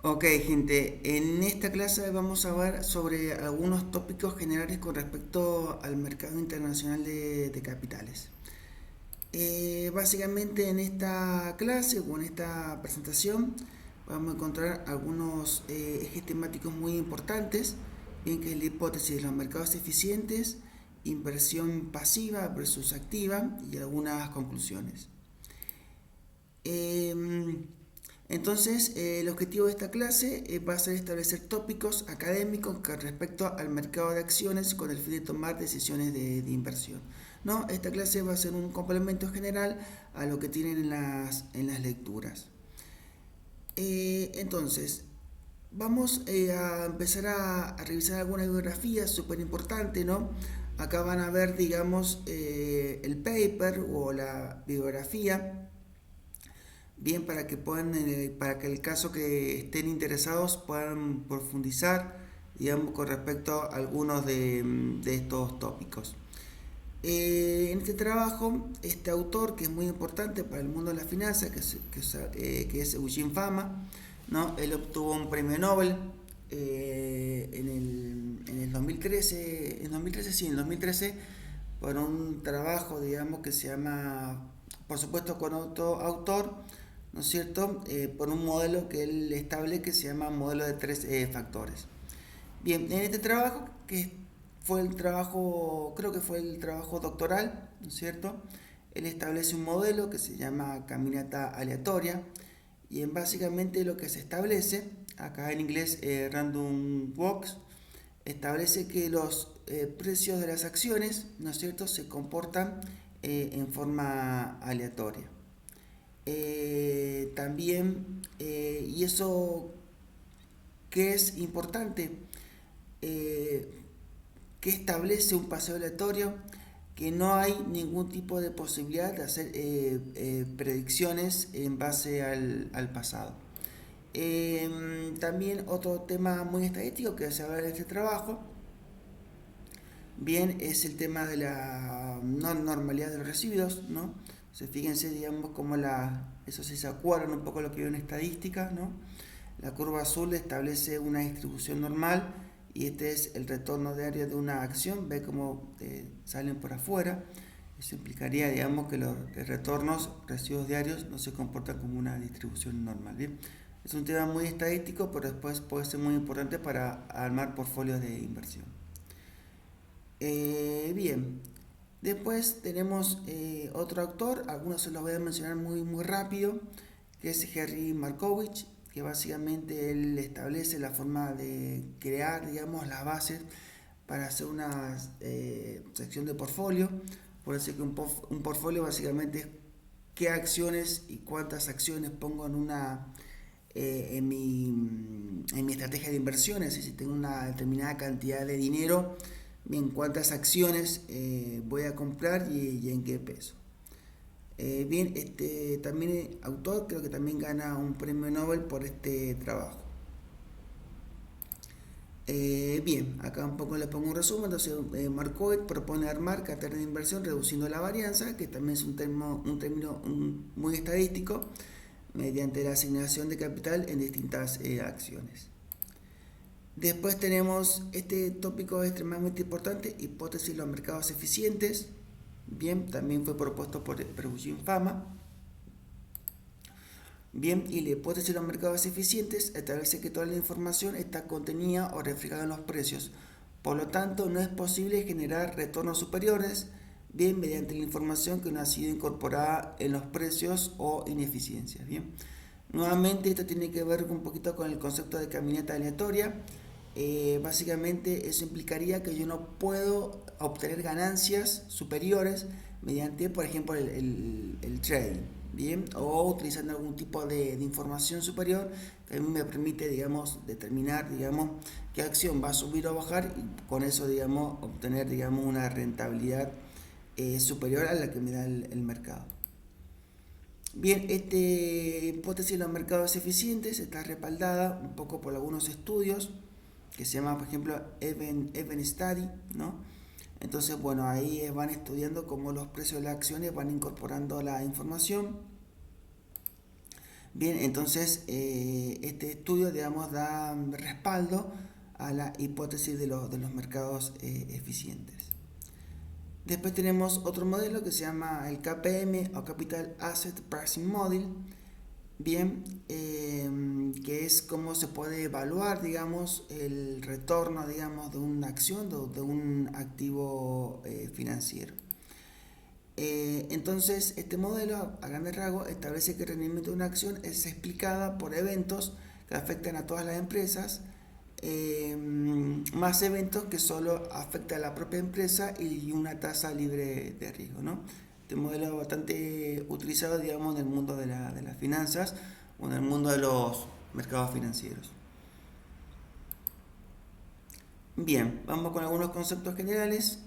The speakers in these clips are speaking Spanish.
Ok, gente, en esta clase vamos a ver sobre algunos tópicos generales con respecto al mercado internacional de capitales. Básicamente en esta clase o en esta presentación vamos a encontrar algunos ejes temáticos muy importantes, bien que es la hipótesis de los mercados eficientes, inversión pasiva versus activa y algunas conclusiones. Eh, el objetivo de esta clase va a ser establecer tópicos académicos con respecto al mercado de acciones con el fin de tomar decisiones de inversión. ¿No? Esta clase va a ser un complemento general a lo que tienen en las lecturas. Entonces, vamos a empezar a revisar algunas biografías súper importantes, ¿no? Acá van a ver, digamos, el paper o la biografía bien para que el caso que estén interesados puedan profundizar, digamos, con respecto a algunos de estos tópicos. En este trabajo, este autor, que es muy importante para el mundo de la finanza, que es Eugene Fama, ¿no? Él obtuvo un premio Nobel en el 2013, sí, en el 2013, por un trabajo, digamos, que se llama, por supuesto, con otro autor, ¿no es cierto?, por un modelo que él establece que se llama modelo de tres factores. Bien, en este trabajo, que fue el trabajo, creo que fue el trabajo doctoral, ¿no es cierto?, él establece un modelo que se llama caminata aleatoria y en básicamente lo que se establece, acá en inglés random walks, establece que los precios de las acciones, ¿no es cierto?, se comportan en forma aleatoria. También, y eso que es importante, eh, que establece un paseo aleatorio, que no hay ningún tipo de posibilidad de hacer predicciones en base al pasado. También otro tema muy estadístico que se habla en este trabajo, bien, es el tema de la no normalidad de los residuos, ¿no? O sea, fíjense, digamos, como eso sí se acuerdan un poco lo que veo en estadística, ¿no? La curva azul establece una distribución normal y este es el retorno diario de una acción, ve cómo salen por afuera. Eso implicaría, digamos, que los retornos, residuos diarios, no se comportan como una distribución normal, ¿bien? Es un tema muy estadístico, pero después puede ser muy importante para armar portfolios de inversión. Bien, después tenemos otro autor, algunos se los voy a mencionar muy rápido, que es Henry Markowitz, que básicamente él establece la forma de crear, digamos, las bases para hacer una sección de portfolio. Por eso que un portfolio básicamente es qué acciones y cuántas acciones pongo en mi estrategia de inversiones. Si tengo una determinada cantidad de dinero, bien, cuántas acciones voy a comprar y en qué peso. Bien, este también autor creo que también gana un premio Nobel por este trabajo. Bien, acá un poco les pongo un resumen. Entonces, Markowitz propone armar carteras de inversión reduciendo la varianza, que también es un término muy estadístico, mediante la asignación de capital en distintas acciones. Después tenemos este tópico extremadamente importante, hipótesis de los mercados eficientes. Bien, también fue propuesto por Eugene Fama. Bien, y la hipótesis de los mercados eficientes establece que toda la información está contenida o reflejada en los precios. Por lo tanto, no es posible generar retornos superiores, bien, mediante la información que no ha sido incorporada en los precios o ineficiencias. Bien, nuevamente esto tiene que ver un poquito con el concepto de caminata aleatoria. Básicamente eso implicaría que yo no puedo obtener ganancias superiores mediante, por ejemplo, el trading, ¿bien? O utilizando algún tipo de información superior que a mí me permite, digamos, determinar, digamos, qué acción va a subir o bajar y con eso, digamos, obtener, digamos, una rentabilidad superior a la que me da el mercado. Bien, esta hipótesis de los mercados eficientes está respaldada un poco por algunos estudios que se llama, por ejemplo, Even Study, ¿no? Entonces, bueno, ahí van estudiando cómo los precios de las acciones van incorporando la información Bien, entonces este estudio, digamos, da respaldo a la hipótesis de los mercados eficientes. Después tenemos otro modelo que se llama el KPM o Capital Asset Pricing Model, bien, que es cómo se puede evaluar, digamos, el retorno, digamos, de una acción, de un activo financiero. Entonces, este modelo, a grandes rasgos, establece que el rendimiento de una acción es explicada por eventos que afectan a todas las empresas, más eventos que solo afectan a la propia empresa y una tasa libre de riesgo, ¿no? Este modelo es bastante utilizado, digamos, en el mundo de las finanzas o en el mundo de los mercados financieros. Bien, vamos con algunos conceptos generales.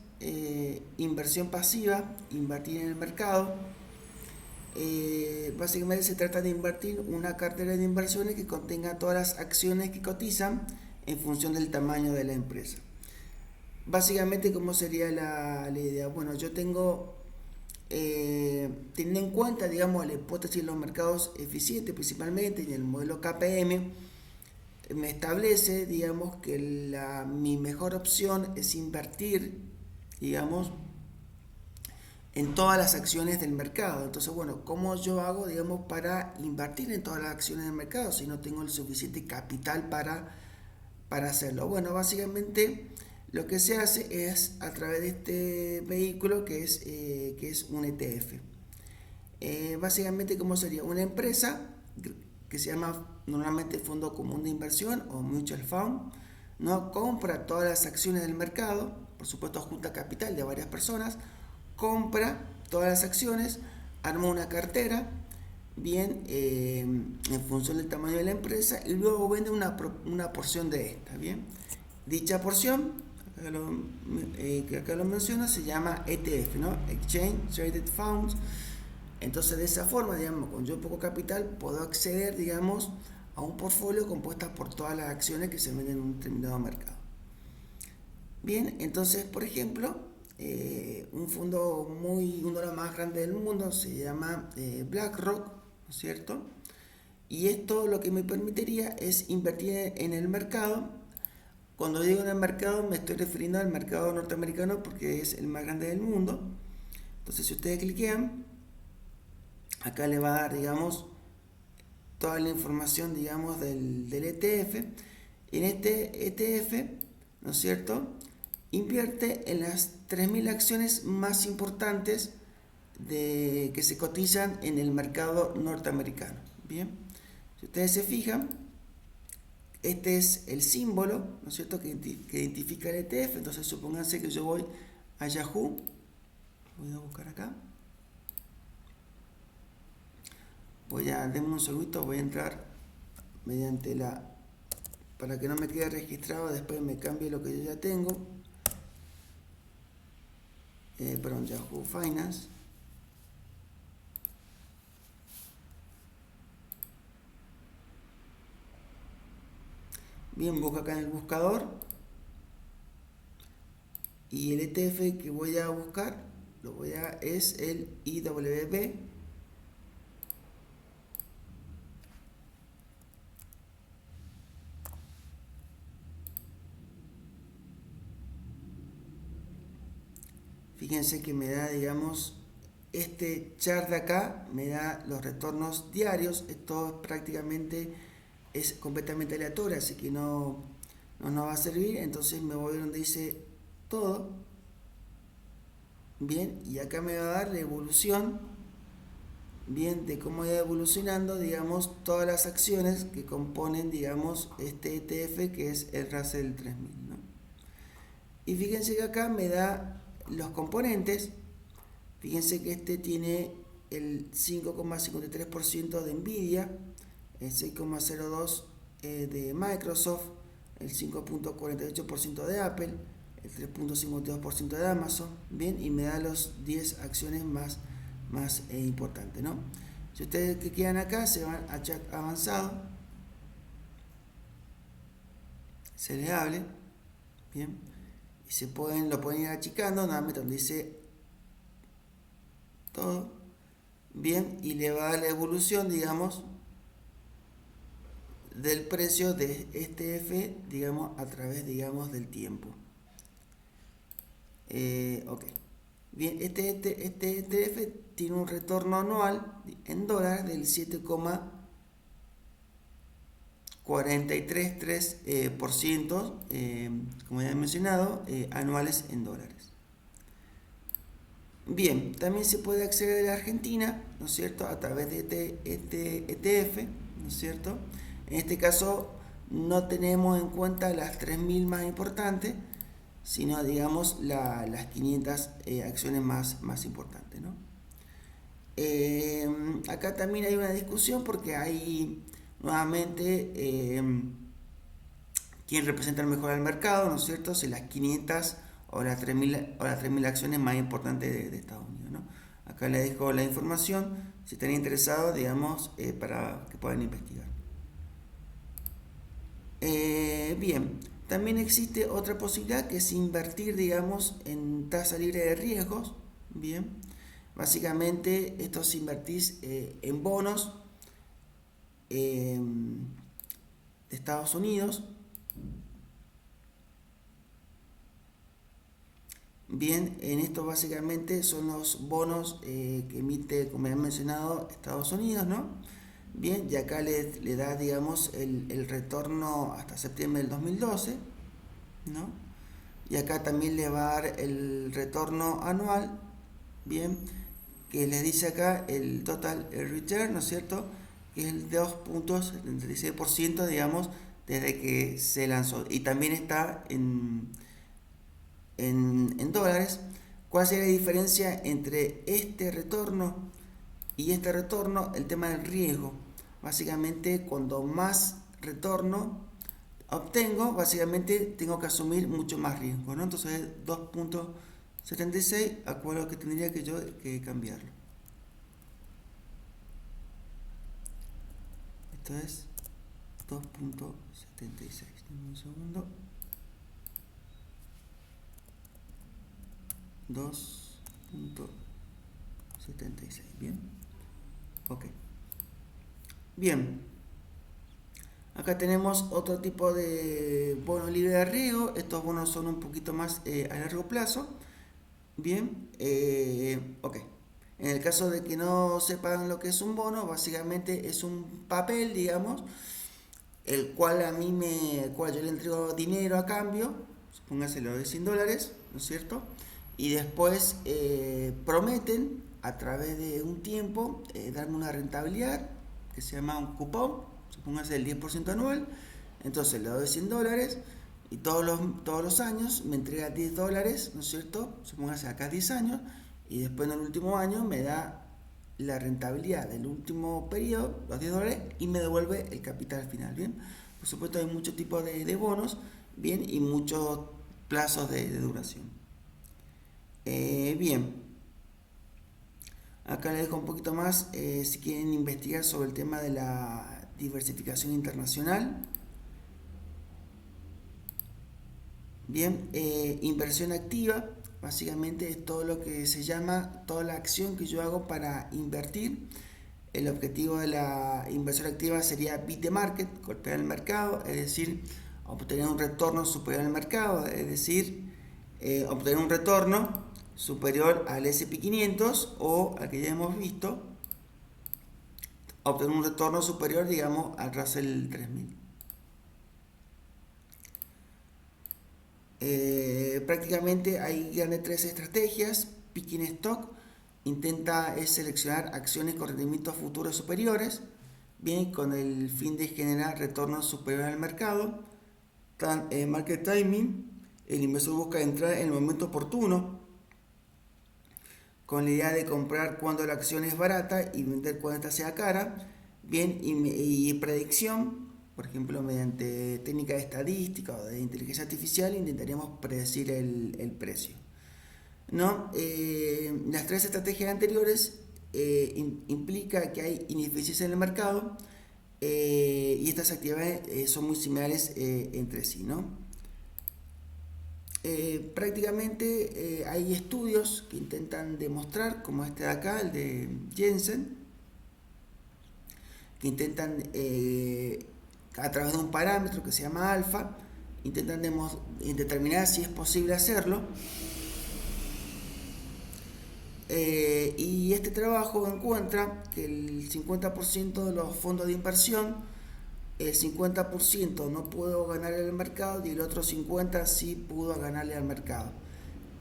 Inversión pasiva, invertir en el mercado. Básicamente se trata de invertir una cartera de inversiones que contenga todas las acciones que cotizan en función del tamaño de la empresa. Básicamente, ¿cómo sería la idea? Bueno, yo tengo, teniendo en cuenta, digamos, la hipótesis de los mercados eficientes, principalmente en el modelo KPM, me establece, digamos, que mi mejor opción es invertir, digamos, en todas las acciones del mercado. Entonces, bueno, ¿cómo yo hago, digamos, para invertir en todas las acciones del mercado si no tengo el suficiente capital para hacerlo? Bueno, básicamente lo que se hace es a través de este vehículo que es un ETF. Básicamente, ¿cómo sería? Una empresa que se llama normalmente Fondo Común de Inversión o Mutual Fund, ¿no? Compra todas las acciones del mercado, por supuesto junta capital de varias personas, compra todas las acciones, arma una cartera, bien, en función del tamaño de la empresa, y luego vende una porción de esta, bien. Dicha porción, que acá lo menciona, se llama ETF, ¿no? Exchange Traded Funds. Entonces, de esa forma, digamos, con yo poco capital, puedo acceder, digamos, a un portfolio compuesto por todas las acciones que se venden en un determinado mercado. Bien, entonces, por ejemplo, uno de los más grandes del mundo se llama BlackRock, ¿no es cierto? Y esto lo que me permitiría es invertir en el mercado. Cuando digo en el mercado me estoy refiriendo al mercado norteamericano porque es el más grande del mundo. Entonces, si ustedes cliquean, acá le va a dar, digamos, toda la información, digamos, del ETF. En este ETF, ¿no es cierto?, invierte en las 3.000 acciones más importantes que se cotizan en el mercado norteamericano. Bien, si ustedes se fijan, este es el símbolo, ¿no es cierto?, que identifica el ETF. Entonces, supónganse que yo voy a Yahoo, voy a buscar acá. Denme un segundito, voy a entrar mediante para que no me quede registrado, después me cambie lo que yo ya tengo. Yahoo Finance. Bien, busco acá en el buscador y el ETF que voy a buscar es el IWB. Fíjense que me da, digamos, este chart de acá me da los retornos diarios. Esto prácticamente es completamente aleatorio, así que no nos va a servir. Entonces me voy donde dice todo. Bien, y acá me va a dar la evolución, bien, de cómo va evolucionando, digamos, todas las acciones que componen, digamos, este ETF que es el Russell 3000, ¿no? Y fíjense que acá me da los componentes. Fíjense que este tiene el 5,53% de Nvidia, el 6,02% de Microsoft, el 5,48% de Apple, el 3,52% de Amazon, bien, y me da los 10 acciones más importantes, ¿no? Si ustedes que quedan acá, se van a chat avanzado, se les hable, bien, y lo pueden ir achicando, nuevamente donde dice todo, bien, y le va a dar la evolución, digamos, del precio de este ETF, digamos, a través, digamos, del tiempo. Ok. Bien, este ETF tiene un retorno anual en dólares del 7,433%, como ya he mencionado, anuales en dólares. Bien, también se puede acceder a Argentina, ¿no es cierto?, a través de este ETF, ¿no es cierto? En este caso no tenemos en cuenta las 3.000 más importantes, sino digamos las 500 acciones más importantes, ¿no? Acá también hay una discusión porque hay nuevamente quién representa mejor al mercado, ¿no es cierto? Si las 500 o las 3.000 acciones más importantes de Estados Unidos, ¿no? Acá les dejo la información si están interesados, digamos, para que puedan investigar. Bien, también existe otra posibilidad que es invertir, digamos, en tasa libre de riesgos. Bien, básicamente esto es invertir en bonos de Estados Unidos. Bien, en esto básicamente son los bonos que emite, como ya he mencionado, Estados Unidos, ¿no? Bien, y acá le da, digamos, el retorno hasta septiembre del 2012, ¿no? Y acá también le va a dar el retorno anual, bien, que les dice acá el total return, ¿no es cierto? Que es el 2,76%, digamos, desde que se lanzó. Y también está en dólares. ¿Cuál sería la diferencia entre este retorno y este retorno? El tema del riesgo. Básicamente, cuando más retorno obtengo, básicamente tengo que asumir mucho más riesgo, ¿no? Entonces 2,76, acuerdo que tendría que yo que cambiarlo. Esto es 2,76. Dame un segundo. 2,76. Bien. Ok. Bien. Acá tenemos otro tipo de bonos libre de riesgo. Estos bonos son un poquito más a largo plazo. Bien. Ok. En el caso de que no sepan lo que es un bono, básicamente es un papel, digamos, el cual cual yo le entrego dinero a cambio, supóngase lo de $100, ¿no es cierto? Y después prometen a través de un tiempo darme una rentabilidad que se llama un cupón, supóngase el 10% anual. Entonces le doy $100 y todos los años me entrega $10, ¿no es cierto? Supóngase acá 10 años, y después en el último año me da la rentabilidad del último periodo, los $10, y me devuelve el capital final, ¿bien? Por supuesto hay muchos tipos de bonos, ¿bien? Y muchos plazos de duración. Bien, acá les dejo un poquito más si quieren investigar sobre el tema de la diversificación internacional. Bien, inversión activa, básicamente es todo lo que se llama, toda la acción que yo hago para invertir. El objetivo de la inversión activa sería beat the market, golpear el mercado, es decir, obtener un retorno superior al mercado, es decir, obtener un retorno superior al S&P 500 o al que ya hemos visto, obtener un retorno superior, digamos, al Russell 3000. Prácticamente hay grandes tres estrategias. Picking stock intenta seleccionar acciones con rendimientos futuros superiores, bien, con el fin de generar retornos superiores al mercado. Market timing, el inversor busca entrar en el momento oportuno con la idea de comprar cuando la acción es barata y vender cuando esta sea cara. Bien, y predicción, por ejemplo, mediante técnicas de estadística o de inteligencia artificial, intentaríamos predecir el precio, ¿no? Las tres estrategias anteriores implica que hay ineficiencia en el mercado y estas actividades son muy similares entre sí, ¿no? Prácticamente hay estudios que intentan demostrar, como este de acá, el de Jensen, que intentan a través de un parámetro que se llama alfa, intentan determinar si es posible hacerlo. Y este trabajo encuentra que el 50% de los fondos de inversión, el 50% no pudo ganarle al mercado y el otro 50% sí pudo ganarle al mercado,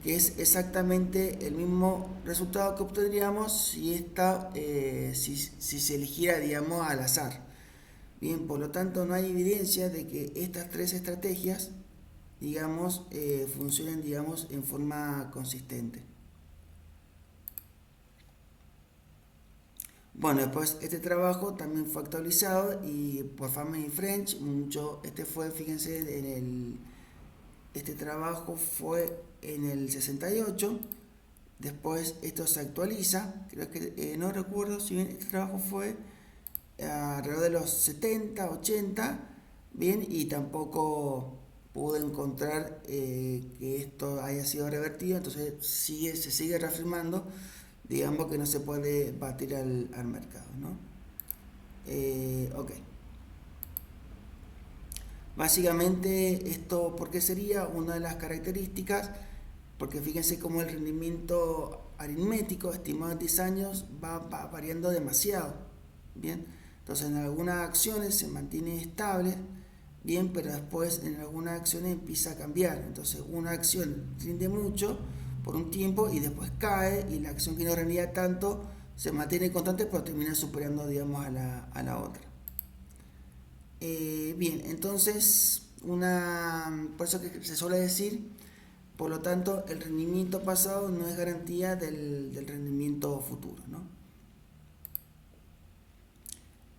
que es exactamente el mismo resultado que obtendríamos si se eligiera, digamos, al azar. Bien, por lo tanto no hay evidencia de que estas tres estrategias, digamos, funcionen, digamos, en forma consistente. Bueno, después este trabajo también fue actualizado y por Farmer y French, fíjense, este trabajo fue en el 68. Después esto se actualiza, creo que no recuerdo si bien este trabajo fue alrededor de los 70, 80, bien, y tampoco pude encontrar que esto haya sido revertido, entonces se sigue reafirmando, digamos, que no se puede batir al mercado, ¿no? Ok. Básicamente esto, ¿por qué sería una de las características? Porque fíjense cómo el rendimiento aritmético estimado en 10 años va variando demasiado, ¿bien? Entonces en algunas acciones se mantiene estable, bien, pero después en algunas acciones empieza a cambiar. Entonces una acción rinde mucho por un tiempo y después cae, y la acción que no rendía tanto se mantiene constante pero termina superando, digamos, a la otra. Bien, entonces por eso que se suele decir, por lo tanto el rendimiento pasado no es garantía del rendimiento futuro, ¿no?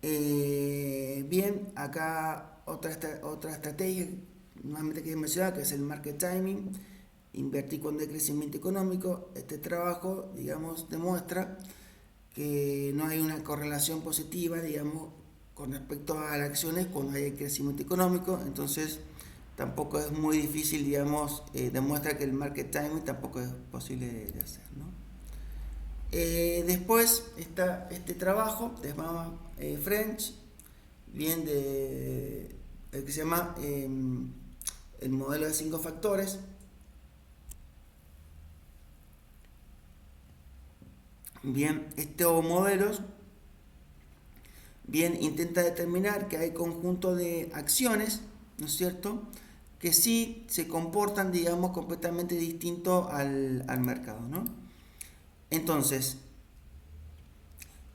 Bien, acá otra estrategia nuevamente que mencionar, que es el market timing, invertir cuando hay crecimiento económico. Este trabajo, digamos, demuestra que no hay una correlación positiva, digamos, con respecto a las acciones cuando hay crecimiento económico. Entonces tampoco es muy difícil, digamos, demuestra que el market timing tampoco es posible de hacer, ¿no? Después está este trabajo de French, bien, el que se llama el modelo de 5 factores. Bien, estos modelos, bien, intenta determinar que hay conjunto de acciones, ¿no es cierto?, que sí se comportan, digamos, completamente distinto al mercado, ¿no? Entonces,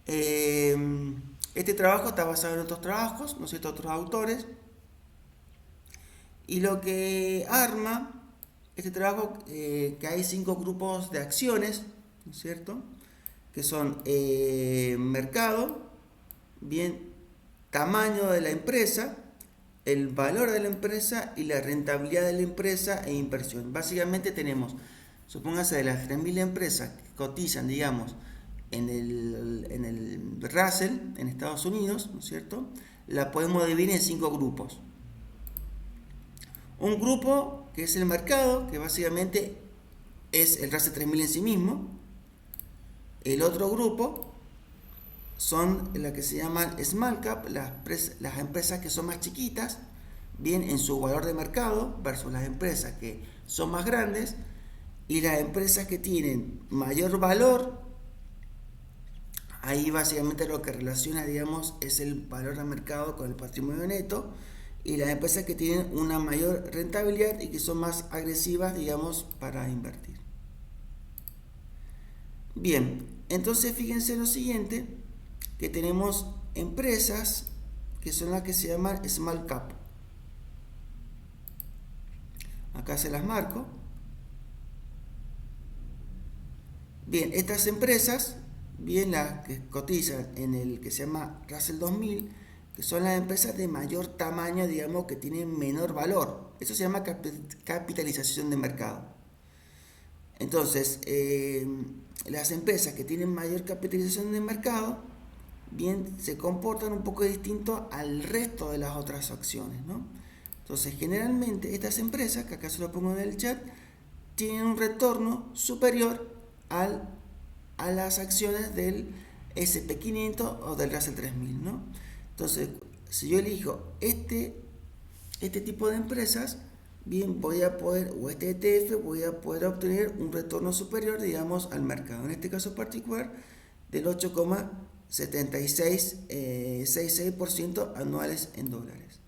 este trabajo está basado en otros trabajos, ¿no es cierto?, otros autores, y lo que arma este trabajo, que hay 5 grupos de acciones, ¿no es cierto?, que son mercado, bien, tamaño de la empresa, el valor de la empresa y la rentabilidad de la empresa e inversión. Básicamente tenemos, supóngase, de las 3.000 empresas que cotizan, digamos, en el Russell, en Estados Unidos, ¿no es cierto?, la podemos dividir en 5 grupos. Un grupo que es el mercado, que básicamente es el Russell 3000 en sí mismo. El otro grupo son las que se llaman small cap, las empresas que son más chiquitas, bien, en su valor de mercado, versus las empresas que son más grandes, y las empresas que tienen mayor valor. Ahí básicamente lo que relaciona, digamos, es el valor de mercado con el patrimonio neto, y las empresas que tienen una mayor rentabilidad y que son más agresivas, digamos, para invertir. Bien, entonces fíjense lo siguiente, que tenemos empresas que son las que se llaman small cap. Acá se las marco. Bien, estas empresas, bien, las que cotizan en el que se llama Russell 2000, que son las empresas de mayor tamaño, digamos, que tienen menor valor. Eso se llama capitalización de mercado. Entonces, las empresas que tienen mayor capitalización de mercado, bien, se comportan un poco distinto al resto de las otras acciones, ¿no? Entonces, generalmente estas empresas, que acá se lo pongo en el chat, tienen un retorno superior a las acciones del S&P 500 o del Russell 3000, ¿no? Entonces, si yo elijo este tipo de empresas, bien, voy a poder, o este ETF, voy a poder obtener un retorno superior, digamos, al mercado. En este caso particular, del 8,7666% anuales en dólares.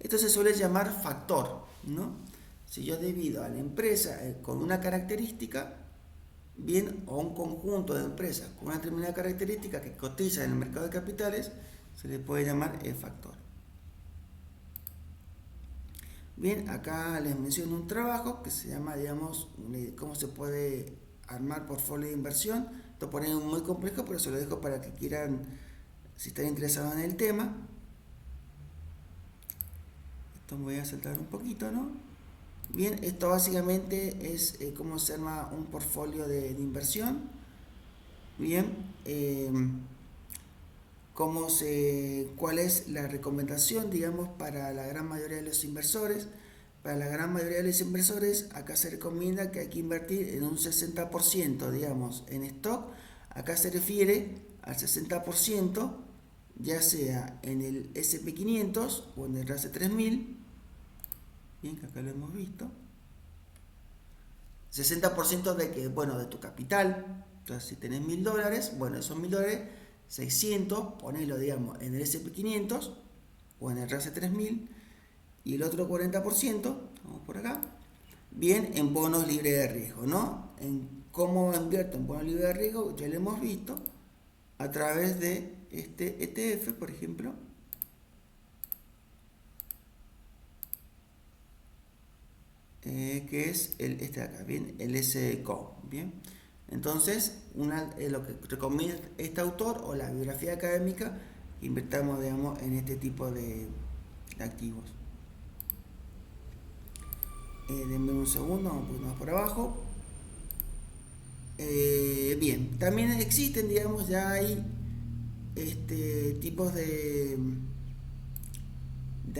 Esto se suele llamar factor, ¿no? Si yo divido a la empresa con una característica, bien, o un conjunto de empresas con una determinada característica que cotiza en el mercado de capitales, se le puede llamar factor. Bien, acá les menciono un trabajo que se llama, digamos, cómo se puede armar portfolio de inversión. Esto por ahí es muy complejo, pero se lo dejo para que quieran, si están interesados en el tema. Esto me voy a saltar un poquito, ¿no? Bien, esto básicamente es cómo se arma un portfolio de inversión. Bien, cuál es la recomendación, digamos, para la gran mayoría de los inversores. Para la gran mayoría de los inversores, acá se recomienda que hay que invertir en un 60%, digamos, en stock. Acá se refiere al 60%, ya sea en el S&P 500 o en el RASE 3000. Bien, que acá lo hemos visto. 60% de que, bueno, de tu capital. Entonces, si tenés $1000, bueno, esos $1000, 600, ponelo, digamos, en el S&P 500 o en el RASE 3000, y el otro 40%, vamos por acá, bien, en bonos libres de riesgo, ¿no? En cómo invierto en bonos libres de riesgo, ya lo hemos visto a través de este ETF, por ejemplo. Que es este de acá, bien, el SCO, bien. Entonces, lo que recomienda este autor o la bibliografía académica, invertamos, digamos, en este tipo de activos. Denme un segundo, un poquito más por abajo. Bien, también existen, digamos, ya hay tipos de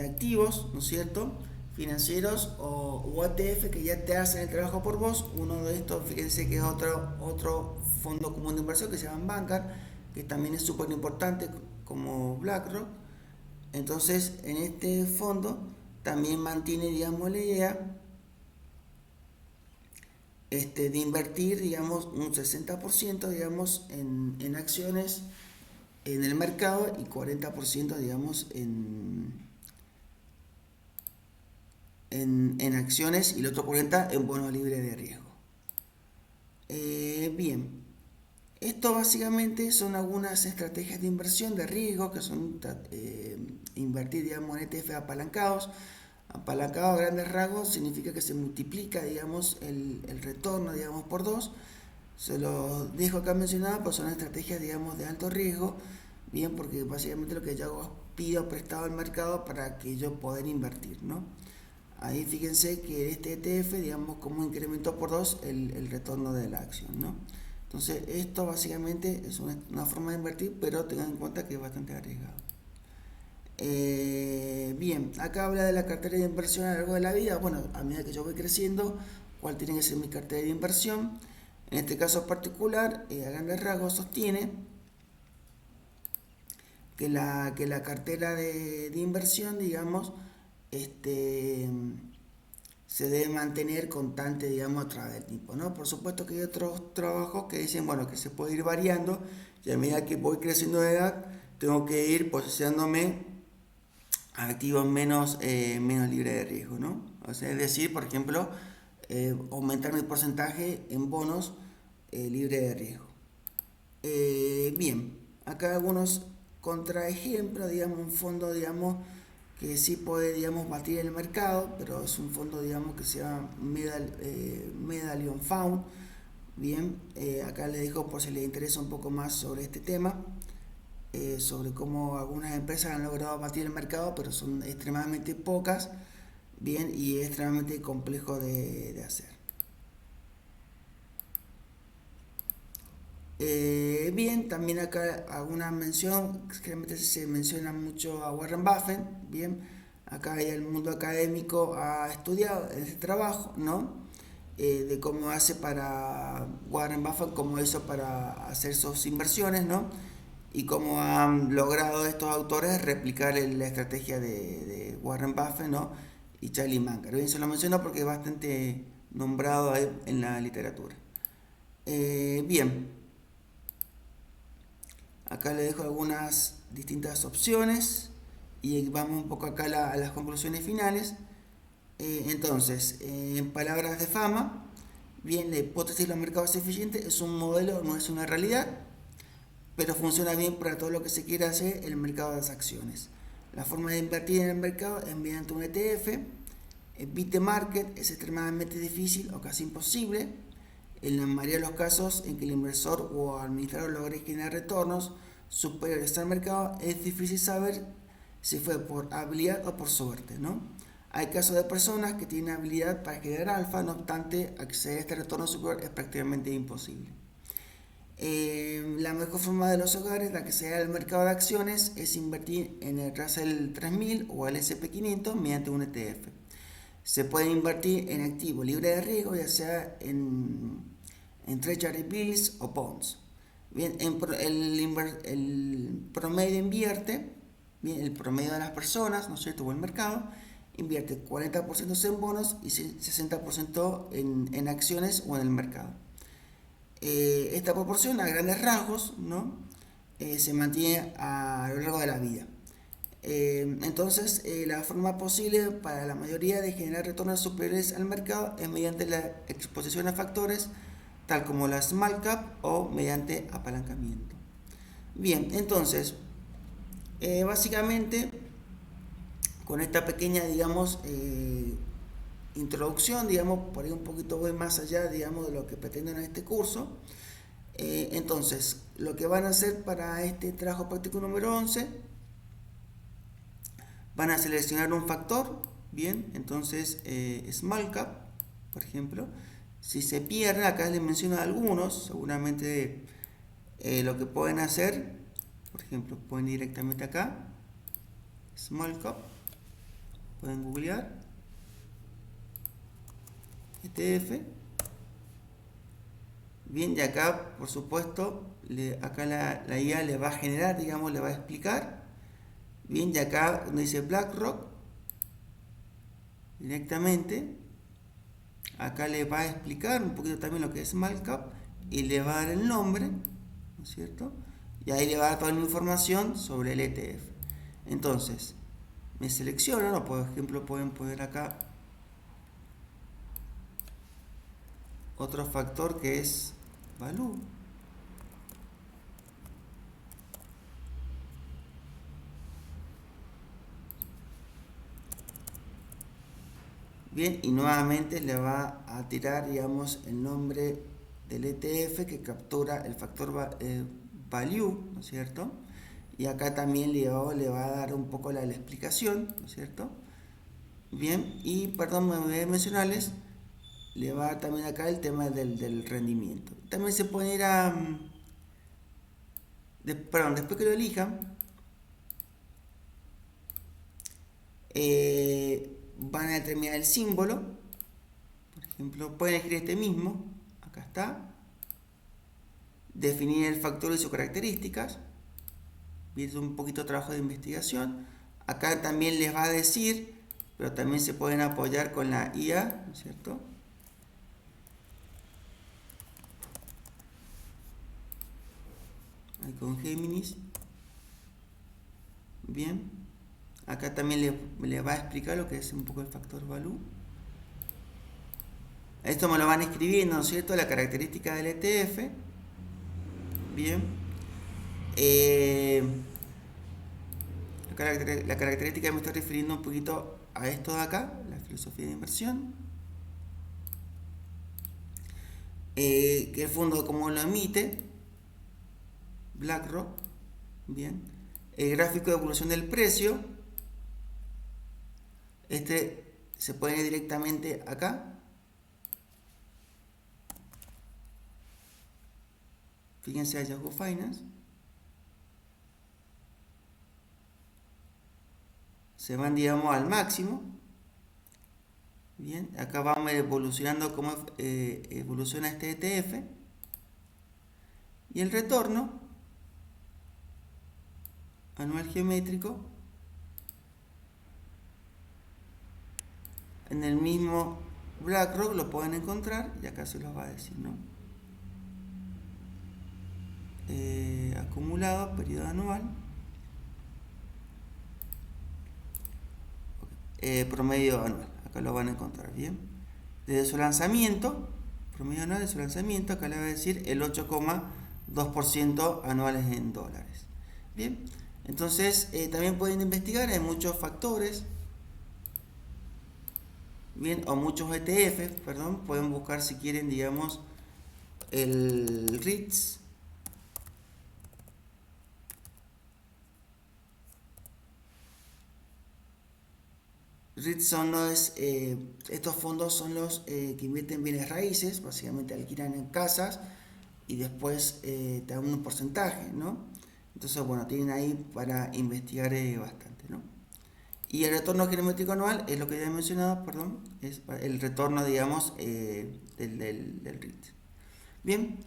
activos, ¿no es cierto?, financieros o ETF que ya te hacen el trabajo por vos. Uno de estos, fíjense que es otro fondo común de inversión que se llama Vanguard, que también es súper importante como BlackRock. Entonces, en este fondo también mantiene, digamos, la idea de invertir, digamos, un 60%, digamos, en acciones en el mercado y 40%, digamos, en acciones, y el otro 40% en bonos libres de riesgo. Bien, esto básicamente son algunas estrategias de inversión de riesgo que son invertir, digamos, en ETF apalancados. Apalancado a grandes rasgos significa que se multiplica, digamos, el retorno, digamos, por 2. Se lo dejo acá mencionado, pues son estrategias, digamos, de alto riesgo, bien, porque básicamente lo que yo hago es pido prestado al mercado para que yo pueda invertir, ¿no? Ahí fíjense que este ETF, digamos, como incrementó por 2 el retorno de la acción, ¿no? Entonces, esto básicamente es una forma de invertir, pero tengan en cuenta que es bastante arriesgado. Bien, acá habla de la cartera de inversión a lo largo de la vida. Bueno, a medida que yo voy creciendo, ¿cuál tiene que ser mi cartera de inversión? En este caso particular, a grandes rasgos sostiene que la cartera de inversión, digamos, se debe mantener constante, digamos, a través del tiempo, ¿no? Por supuesto que hay otros trabajos que dicen, bueno, que se puede ir variando, y a medida que voy creciendo de edad, tengo que ir posicionándome a activos menos libres de riesgo, ¿no? O sea, es decir, por ejemplo, aumentar mi porcentaje en bonos libres de riesgo. Bien, acá algunos contraejemplos, digamos, un fondo, digamos, que sí puede, digamos, batir el mercado, pero es un fondo, digamos, que se llama Medallion Fund. Bien, acá les dejo por si les interesa un poco más sobre este tema, sobre cómo algunas empresas han logrado batir el mercado, pero son extremadamente pocas, bien, y es extremadamente complejo de hacer. Bien, también acá alguna mención, generalmente se menciona mucho a Warren Buffett, bien, acá el mundo académico ha estudiado este trabajo, ¿no? De cómo hace para Warren Buffett, cómo hizo para hacer sus inversiones, ¿no? y cómo han logrado estos autores replicar la estrategia de Warren Buffett, ¿no? Y Charlie Munger. Bien, se lo menciono porque es bastante nombrado ahí en la literatura. Bien, acá le dejo algunas distintas opciones y vamos un poco acá a las conclusiones finales. Entonces, en palabras de Fama, bien, la hipótesis de los mercados eficientes es un modelo, no es una realidad, pero funciona bien para todo lo que se quiera hacer en el mercado de las acciones. La forma de invertir en el mercado es mediante un ETF. El beat the market es extremadamente difícil o casi imposible. En la mayoría de los casos en que el inversor o administrador logre generar retornos superiores al mercado, es difícil saber si fue por habilidad o por suerte, ¿no? Hay casos de personas que tienen habilidad para generar alfa, no obstante, acceder a este retorno superior es prácticamente imposible. La mejor forma de los hogares, la que se da al mercado de acciones, es invertir en el Russell 3000 o el SP500 mediante un ETF. Se puede invertir en activos libres de riesgo, ya sea en Treasury Bills o Bonds. Bien, el promedio invierte, bien, el promedio de las personas, ¿no es cierto?, o el mercado, invierte 40% en bonos y 60% en acciones o en el mercado. Esta proporción a grandes rasgos, ¿no? Se mantiene a lo largo de la vida. Entonces, la forma posible para la mayoría de generar retornos superiores al mercado es mediante la exposición a factores tal como la small cap o mediante apalancamiento. Bien, entonces, básicamente, con esta pequeña, digamos, introducción, digamos, por ahí un poquito voy más allá, digamos, de lo que pretenden en este curso. Entonces, lo que van a hacer para este trabajo práctico número 11, van a seleccionar un factor, bien, entonces small cap, por ejemplo. Si se pierde, acá les menciono algunos, seguramente lo que pueden hacer, por ejemplo, pueden ir directamente acá, small cap, pueden googlear, ETF, bien, y acá, por supuesto, acá la IA le va a generar, digamos, le va a explicar, bien, y acá donde dice BlackRock, directamente, acá le va a explicar un poquito también lo que es small cap y le va a dar el nombre, ¿no es cierto? Y ahí le va a dar toda la información sobre el ETF. Entonces, me seleccionan, o por ejemplo pueden poner acá otro factor que es value. Bien, y nuevamente le va a tirar, digamos, el nombre del ETF que captura el factor value, ¿no es cierto? Y acá también le va a dar un poco la explicación, ¿no es cierto? Bien, y perdón, me voy a mencionarles, le va a dar también acá el tema del rendimiento. También se puede ir a, perdón, después que lo elijan, van a determinar el símbolo. Por ejemplo, pueden elegir este mismo, acá está, definir el factor y sus características, es un poquito de trabajo de investigación. Acá también les va a decir, pero también se pueden apoyar con la IA, ¿no es cierto? Ahí con Géminis. Bien, acá también le va a explicar lo que es un poco el factor value. Esto me lo van escribiendo, ¿no es cierto? La característica del ETF. Bien. La característica que me estoy refiriendo un poquito a esto de acá, la filosofía de inversión. Que el fondo como lo emite, BlackRock. Bien. El gráfico de evolución del precio. Este se puede ir directamente acá. Fíjense a Yahoo Finance. Se van, digamos, al máximo. Bien, acá vamos evolucionando cómo evoluciona este ETF. Y el retorno anual geométrico. En el mismo BlackRock lo pueden encontrar y acá se los va a decir, ¿no? Acumulado, periodo anual, promedio anual, acá lo van a encontrar, bien. Desde su lanzamiento, promedio anual de su lanzamiento, acá le va a decir el 8,2% anuales en dólares. Bien, entonces también pueden investigar, hay muchos factores, bien, o muchos ETF, perdón, pueden buscar si quieren, digamos, el REITs. REITs son estos fondos son los que invierten en bienes raíces, básicamente alquilan en casas y después te dan un porcentaje, ¿no? Entonces, bueno, tienen ahí para investigar bastante, ¿no? Y el retorno geométrico anual es lo que ya he mencionado, perdón, es el retorno, digamos, del REIT. Bien,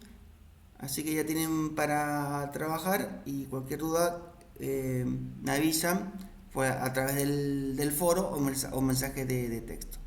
así que ya tienen para trabajar y cualquier duda me avisan pues, a través del foro o mensaje de texto.